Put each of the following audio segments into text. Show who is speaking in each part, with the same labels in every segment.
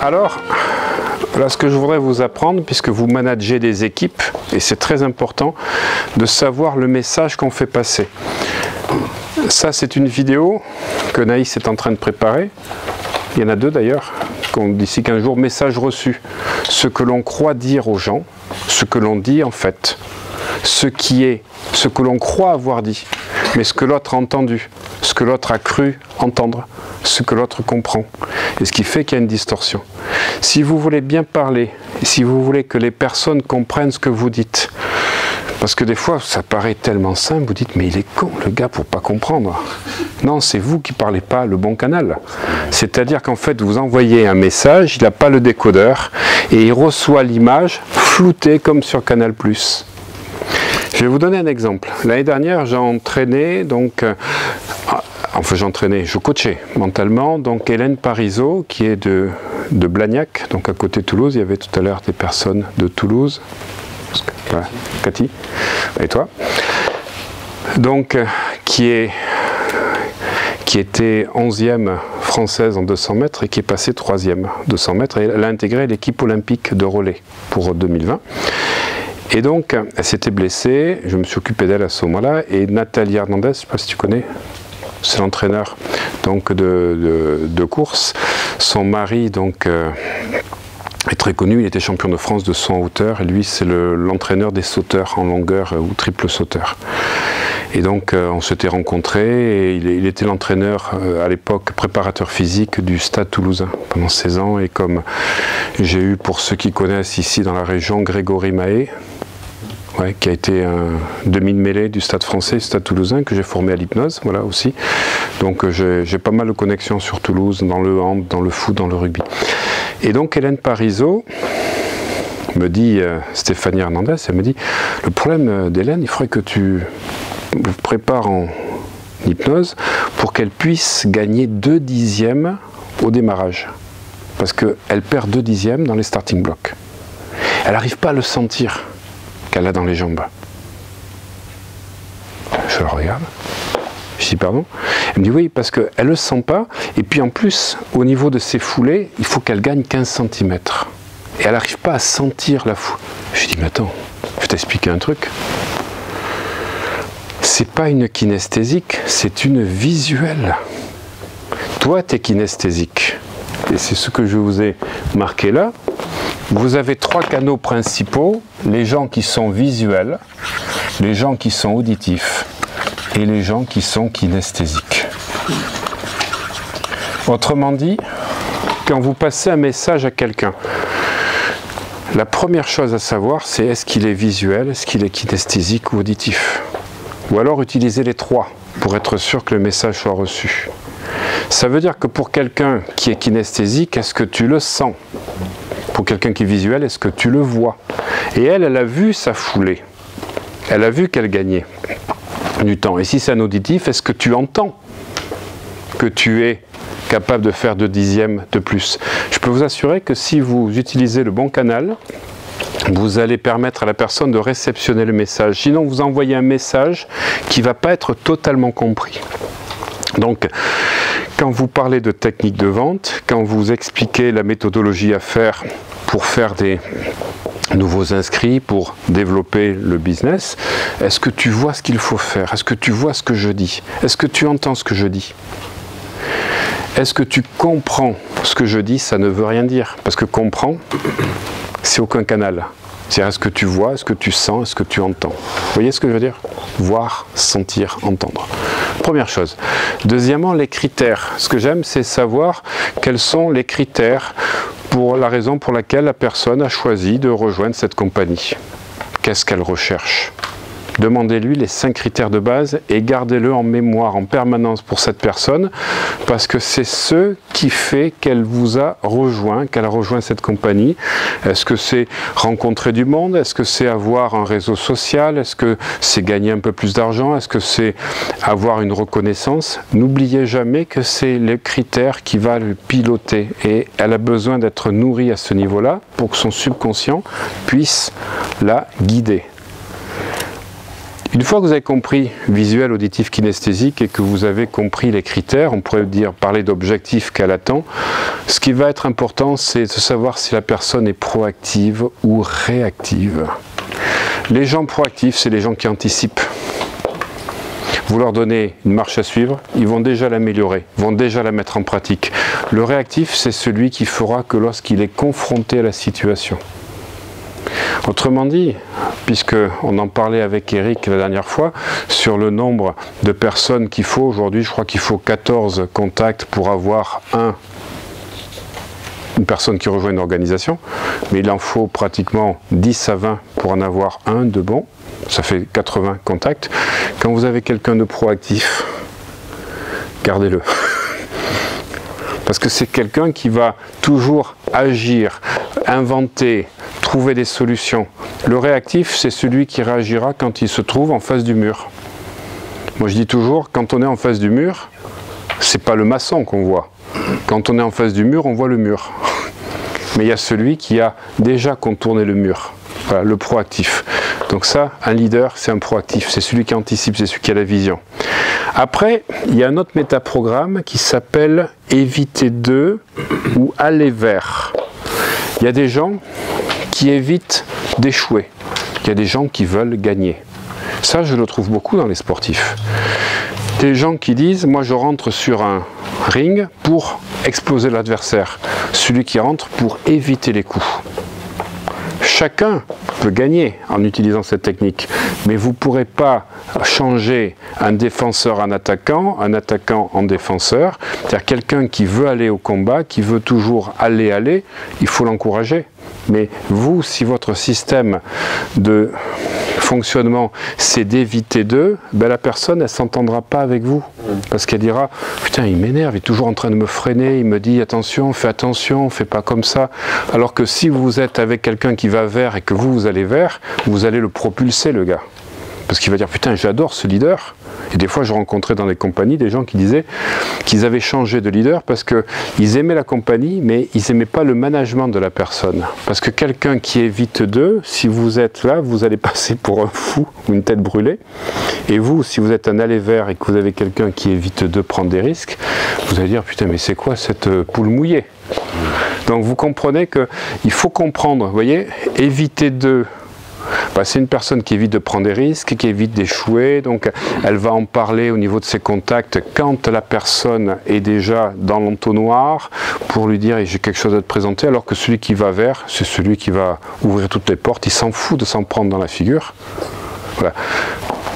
Speaker 1: Alors, voilà ce que je voudrais vous apprendre, puisque vous managez des équipes, et c'est très important de savoir le message qu'on fait passer. Ça, c'est une vidéo que Naïs est en train de préparer. Il y en a deux d'ailleurs. D'ici 15 jours, message reçu. Ce que l'on croit dire aux gens, ce que l'on dit en fait, ce que l'on croit avoir dit, mais ce que l'autre a entendu, ce que l'autre a cru entendre, ce que l'autre comprend. Et ce qui fait qu'il y a une distorsion. Si vous voulez bien parler, et si vous voulez que les personnes comprennent ce que vous dites, parce que des fois, ça paraît tellement simple, vous dites, mais il est con, le gars, pour pas comprendre. Non, c'est vous qui parlez pas le bon canal. C'est-à-dire qu'en fait, vous envoyez un message, il n'a pas le décodeur, et il reçoit l'image floutée comme sur Canal+. Je vais vous donner un exemple. L'année dernière, j'ai entraîné, je coachais mentalement, donc Hélène Parisot, qui est de Blagnac, donc à côté de Toulouse. Il y avait tout à l'heure des personnes de Toulouse. Voilà, Cathy, et toi. Donc, qui était 11e française en 200 mètres et qui est passée 3e 200 mètres. Et elle a intégré l'équipe olympique de relais pour 2020. Et donc, elle s'était blessée, je me suis occupé d'elle à ce moment-là, et Nathalie Hernandez, je ne sais pas si tu connais, c'est l'entraîneur de course. Son mari donc, est très connu, il était champion de France de saut en hauteur, et lui c'est l'entraîneur des sauteurs en longueur ou triple sauteur. Et donc on s'était rencontrés, et il était l'entraîneur à l'époque, préparateur physique du Stade Toulousain pendant 16 ans, et comme j'ai eu, pour ceux qui connaissent ici dans la région, Grégory Mahé, ouais, qui a été un demi de mêlée du Stade français, du Stade Toulousain, que j'ai formé à l'hypnose, voilà aussi. Donc j'ai pas mal de connexions sur Toulouse, dans le hand, dans le foot, dans le rugby. Et donc Hélène Parisot me dit, Stéphanie Hernandez, elle me dit, le problème d'Hélène, il faudrait que tu vous prépares en hypnose pour qu'elle puisse gagner 2 dixièmes au démarrage. Parce qu'elle perd 2 dixièmes dans les starting blocks. Elle n'arrive pas à le sentir qu'elle a dans les jambes. Je la regarde. Je dis pardon. Elle me dit oui, parce qu'elle ne le sent pas. Et puis en plus, au niveau de ses foulées, il faut qu'elle gagne 15 cm. Et elle n'arrive pas à sentir la foule. Je dis mais attends, je vais t'expliquer un truc. C'est pas une kinesthésique, c'est une visuelle. Toi, tu es kinesthésique. Et c'est ce que je vous ai marqué là. Vous avez 3 canaux principaux, les gens qui sont visuels, les gens qui sont auditifs et les gens qui sont kinesthésiques. Autrement dit, quand vous passez un message à quelqu'un, la première chose à savoir, c'est est-ce qu'il est visuel, est-ce qu'il est kinesthésique ou auditif. Ou alors utilisez les 3 pour être sûr que le message soit reçu. Ça veut dire que pour quelqu'un qui est kinesthésique, est-ce que tu le sens? Pour quelqu'un qui est visuel, est-ce que tu le vois? Et elle a vu sa foulée. Elle a vu qu'elle gagnait du temps. Et si c'est un auditif, est-ce que tu entends que tu es capable de faire 2 dixièmes de plus? Je peux vous assurer que si vous utilisez le bon canal, vous allez permettre à la personne de réceptionner le message. Sinon, vous envoyez un message qui ne va pas être totalement compris. Donc, quand vous parlez de technique de vente, quand vous expliquez la méthodologie à faire pour faire des nouveaux inscrits, pour développer le business, est-ce que tu vois ce qu'il faut faire? Est-ce que tu vois ce que je dis? Est-ce que tu entends ce que je dis? Est-ce que tu comprends ce que je dis? Ça ne veut rien dire, parce que comprends, c'est aucun canal. C'est-à-dire, est-ce que tu vois, est-ce que tu sens, est-ce que tu entends? Vous voyez ce que je veux dire? Voir, sentir, entendre. Première chose. Deuxièmement, les critères. Ce que j'aime, c'est savoir quels sont les critères pour la raison pour laquelle la personne a choisi de rejoindre cette compagnie. Qu'est-ce qu'elle recherche? Demandez-lui les 5 critères de base et gardez-le en mémoire en permanence pour cette personne, parce que c'est ce qui fait qu'elle vous a rejoint, qu'elle a rejoint cette compagnie. Est-ce que c'est rencontrer du monde? Est-ce que c'est avoir un réseau social? Est-ce que c'est gagner un peu plus d'argent? Est-ce que c'est avoir une reconnaissance? N'oubliez jamais que c'est le critère qui va le piloter, et elle a besoin d'être nourrie à ce niveau-là pour que son subconscient puisse la guider. Une fois que vous avez compris visuel, auditif, kinesthésique et que vous avez compris les critères, on pourrait parler d'objectif qu'elle attend, ce qui va être important, c'est de savoir si la personne est proactive ou réactive. Les gens proactifs, c'est les gens qui anticipent. Vous leur donnez une marche à suivre, ils vont déjà l'améliorer, vont déjà la mettre en pratique. Le réactif, c'est celui qui fera que lorsqu'il est confronté à la situation. Autrement dit, puisqu'on en parlait avec Eric la dernière fois, sur le nombre de personnes qu'il faut, aujourd'hui je crois qu'il faut 14 contacts pour avoir une personne qui rejoint une organisation, mais il en faut pratiquement 10 à 20 pour en avoir un de bon, ça fait 80 contacts. Quand vous avez quelqu'un de proactif, gardez-le. Parce que c'est quelqu'un qui va toujours agir, inventer, trouver des solutions. Le réactif, c'est celui qui réagira quand il se trouve en face du mur. Moi je dis toujours, quand on est en face du mur, c'est pas le maçon qu'on voit. Quand on est en face du mur, on voit le mur. Mais il y a celui qui a déjà contourné le mur. Voilà, le proactif. Donc ça, un leader, c'est un proactif. C'est celui qui anticipe, c'est celui qui a la vision. Après, il y a un autre métaprogramme qui s'appelle « éviter de » ou « aller vers ». Il y a des gens qui évitent d'échouer. Il y a des gens qui veulent gagner. Ça, je le trouve beaucoup dans les sportifs. Des gens qui disent « moi, je rentre sur un ring pour exploser l'adversaire ». Celui qui rentre pour éviter les coups. Chacun peut gagner en utilisant cette technique, mais vous ne pourrez pas changer un défenseur en attaquant, un attaquant en défenseur. C'est-à-dire quelqu'un qui veut aller au combat, qui veut toujours aller, il faut l'encourager. Mais vous, si votre système de fonctionnement c'est d'éviter d'eux, ben la personne elle ne s'entendra pas avec vous. Parce qu'elle dira, putain il m'énerve, il est toujours en train de me freiner, il me dit attention, fais pas comme ça. Alors que si vous êtes avec quelqu'un qui va vers et que vous allez vers, vous allez le propulser le gars. Parce qu'il va dire putain j'adore ce leader. Et des fois je rencontrais dans des compagnies des gens qui disaient qu'ils avaient changé de leader parce qu'ils aimaient la compagnie mais ils n'aimaient pas le management de la personne. Parce que quelqu'un qui évite d'eux, si vous êtes là, vous allez passer pour un fou ou une tête brûlée. Et vous, si vous êtes un aller vers et que vous avez quelqu'un qui évite de prendre des risques, vous allez dire putain mais c'est quoi cette poule mouillée? Donc vous comprenez qu'il faut comprendre, vous voyez, éviter d'eux. Bah, c'est une personne qui évite de prendre des risques, qui évite d'échouer, donc elle va en parler au niveau de ses contacts quand la personne est déjà dans l'entonnoir pour lui dire j'ai quelque chose à te présenter, alors que celui qui va vers, c'est celui qui va ouvrir toutes les portes, il s'en fout de s'en prendre dans la figure. Voilà.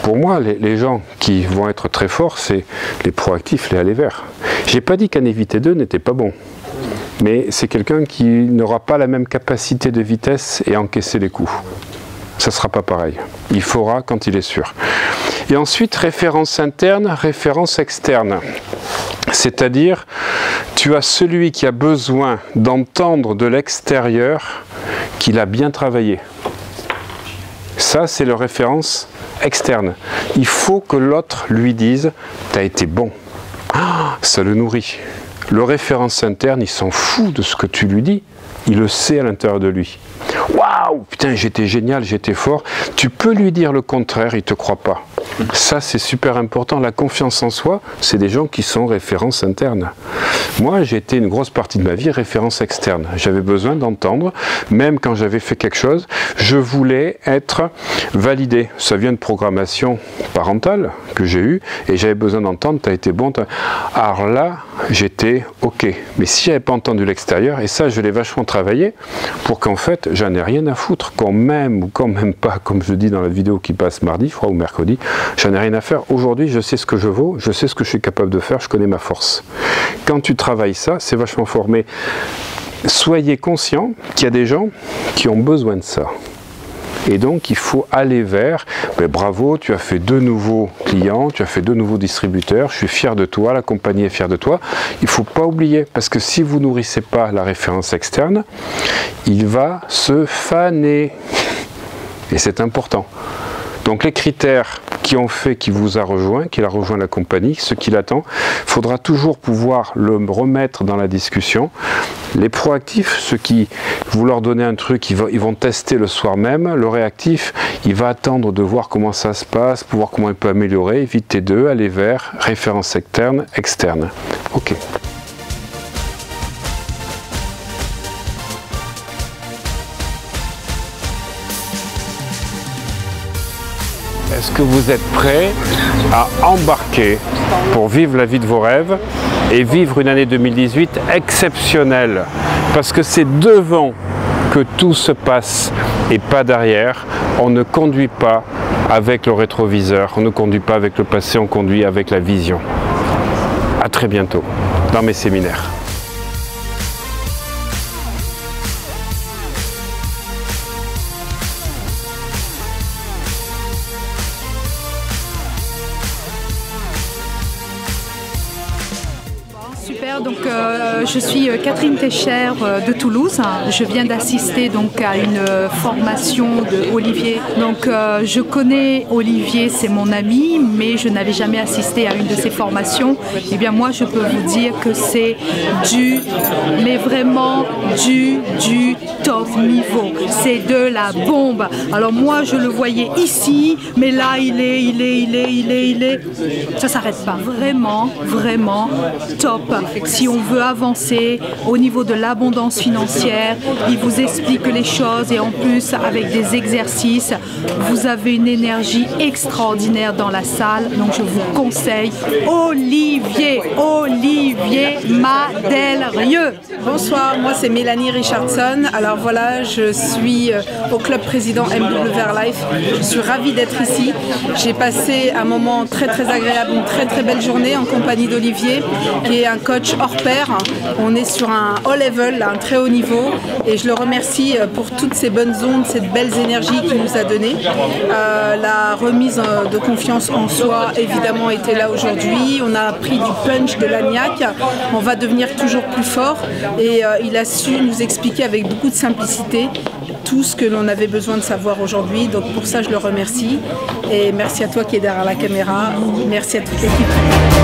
Speaker 1: Pour moi, les gens qui vont être très forts, c'est les proactifs, les aller vers. J'ai pas dit qu'un éviter d'eux n'était pas bon. Mais c'est quelqu'un qui n'aura pas la même capacité de vitesse et encaisser les coups. Ça ne sera pas pareil. Il fera quand il est sûr. Et ensuite, référence interne, référence externe. C'est-à-dire, tu as celui qui a besoin d'entendre de l'extérieur qu'il a bien travaillé. Ça, c'est la référence externe. Il faut que l'autre lui dise « t'as été bon ». Ça le nourrit. Le référence interne, il s'en fout de ce que tu lui dis. Il le sait à l'intérieur de lui. Waouh, putain, j'étais génial, j'étais fort. Tu peux lui dire le contraire, il ne te croit pas. Ça, c'est super important. La confiance en soi, c'est des gens qui sont références internes. Moi, j'ai été une grosse partie de ma vie référence externe. J'avais besoin d'entendre, même quand j'avais fait quelque chose, je voulais être validé. Ça vient de programmation parentale que j'ai eue, et j'avais besoin d'entendre, tu as été bon. Alors là, j'étais OK. Mais si je n'avais pas entendu l'extérieur, et ça, je l'ai vachement travaillé, pour qu'en fait, j'en ai rien à foutre, qu'on m'aime ou qu'on m'aime pas, comme je dis dans la vidéo qui passe mardi, je crois, ou mercredi, j'en ai rien à faire. Aujourd'hui, je sais ce que je vaux, je sais ce que je suis capable de faire, je connais ma force. Quand tu travailles ça, c'est vachement fort. Mais soyez conscient qu'il y a des gens qui ont besoin de ça. Et donc, il faut aller vers, ben, bravo, tu as fait 2 nouveaux clients, tu as fait 2 nouveaux distributeurs, je suis fier de toi, la compagnie est fière de toi. Il ne faut pas oublier, parce que si vous nourrissez pas la référence externe, il va se faner. Et c'est important. Donc les critères qui ont fait qu'il vous a rejoint, qu'il a rejoint la compagnie, ce qu'il attend. Il faudra toujours pouvoir le remettre dans la discussion. Les proactifs, ceux qui, vous leur donnez un truc, ils vont tester le soir même. Le réactif, il va attendre de voir comment ça se passe, pour voir comment il peut améliorer, éviter d'eux, aller vers référence externe, externe. Ok. Est-ce que vous êtes prêt à embarquer pour vivre la vie de vos rêves et vivre une année 2018 exceptionnelle? Parce que c'est devant que tout se passe et pas derrière. On ne conduit pas avec le rétroviseur, on ne conduit pas avec le passé, on conduit avec la vision. À très bientôt dans mes séminaires.
Speaker 2: Super, donc je suis Catherine Técher de Toulouse. Je viens d'assister donc à une formation de Olivier. Donc je connais Olivier, c'est mon ami, mais je n'avais jamais assisté à une de ses formations. Et bien moi je peux vous dire que c'est mais vraiment du top niveau. C'est de la bombe. Alors moi je le voyais ici, mais là il est. Ça s'arrête pas. Vraiment, vraiment top. Si on veut avancer au niveau de l'abondance financière, il vous explique les choses et en plus avec des exercices, vous avez une énergie extraordinaire dans la salle. Donc je vous conseille Olivier Madel-Rieu.
Speaker 3: Bonsoir, moi c'est Mélanie Richardson. Alors voilà, je suis au club président MW Life. Je suis ravie d'être ici. J'ai passé un moment très agréable, une très belle journée en compagnie d'Olivier, qui est un coach hors pair. On est sur un haut level, un très haut niveau, et je le remercie pour toutes ces bonnes ondes, cette belle énergie qu'il nous a donnée. La remise de confiance en soi, évidemment, était là aujourd'hui. On a pris du punch, de l'agnac. On va devenir toujours plus fort, et il a su nous expliquer avec beaucoup de simplicité tout ce que l'on avait besoin de savoir aujourd'hui. Donc pour ça, je le remercie. Et merci à toi qui es derrière la caméra. Merci à toute l'équipe.